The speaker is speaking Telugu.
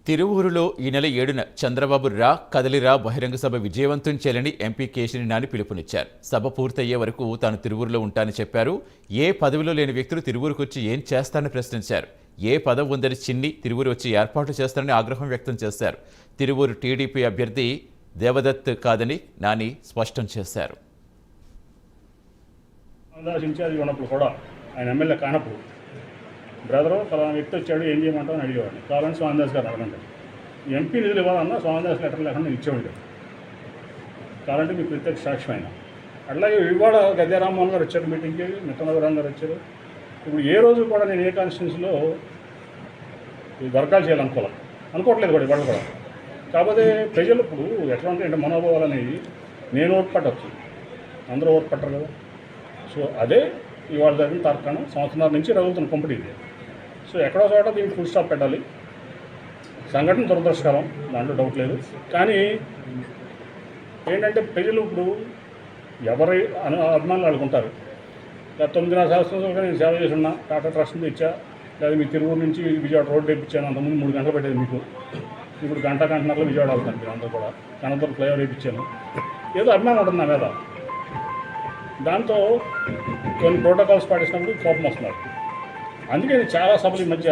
తిరువూరులో ఈ నెల 7న చంద్రబాబు రా కదలిరా బహిరంగ సభ విజయవంతం చేయాలని ఎంపీ కేశిని నాని పిలుపునిచ్చారు. సభ పూర్తయ్యే వరకు తాను తిరువూరులో ఉంటానని చెప్పారు. ఏ పదవిలో లేని వ్యక్తులు తిరువూరుకు వచ్చి ఏం చేస్తారని ప్రశ్నించారు. ఏ పదవి ఉందని చిన్ని తిరువూరు వచ్చి ఏర్పాటు చేస్తారని ఆగ్రహం వ్యక్తం చేశారు. తిరువూరు టీడీపీ అభ్యర్థి దేవదత్ కాదని నాని స్పష్టం చేశారు. బ్రదరు ఫలానా వ్యక్తి వచ్చాడు ఏం చేయమంటావు అని అడిగేవాడిని. కావాలని స్వామిదాస్ గారు అడగండి. ఎంపీ నిధులు ఇవ్వాలన్నా స్వామిదాస్ లెటర్ లేకుండా ఇచ్చేవాడు. కావాలంటే మీకు ప్రత్యేక సాక్ష్యం అయినా. అట్లాగే ఇవాళ గద్యారామ్మోహన్ గారు వచ్చారు మీటింగ్కి, మిట్టనవరామ్ గారు వచ్చారు. ఇప్పుడు ఏ రోజు కూడా నేను ఏ కాన్స్టిట్యూన్సీలో వర్గాలు అనుకోవట్లేదు కూడా ఇవాళ కూడా. కాకపోతే ప్రజలు ఇప్పుడు ఎట్లా ఉంటాయంటే మనోభావాలు అనేవి నేను ఓటు పట్టవచ్చు, అందరూ ఓటు పట్టరు కదా. సో అదే ఇవాళ జరిగిన తర్కాణం సంవత్సరాల నుంచి రగులుతున్న కంపెనీ ఇది. సో ఎక్కడో చోట దీనికి ఫుల్ స్టాప్ పెట్టాలి. సంఘటన దురదృష్టకరం, దాంట్లో డౌట్ లేదు. కానీ ఏంటంటే ప్రజలు ఇప్పుడు ఎవరి అభిమానులు అనుకుంటారు. 9.5 సంవత్సరాలుగా నేను సేవ చేసి ఉన్నా, టాటా ట్రస్ట్ నుంచి ఇచ్చా, లేదా మీ తిరువూరు నుంచి విజయవాడ రోడ్డు వేయించాను. అంతకుముందు 3 గంటలు పెట్టేది మీకు, ఇప్పుడు గంటన్నరలో విజయవాడ అవుతాను. మీరు అందరూ కూడా కనపూర్ ఫ్లైఓవర్ వేయించాను. ఏదో అభిమానం ఉంటుంది నా మీద. దాంతో కొన్ని ప్రోటోకాల్స్ పాటించినప్పుడు కోపం వస్తున్నారు. అందుకే చాలా సభలు ఈ మధ్య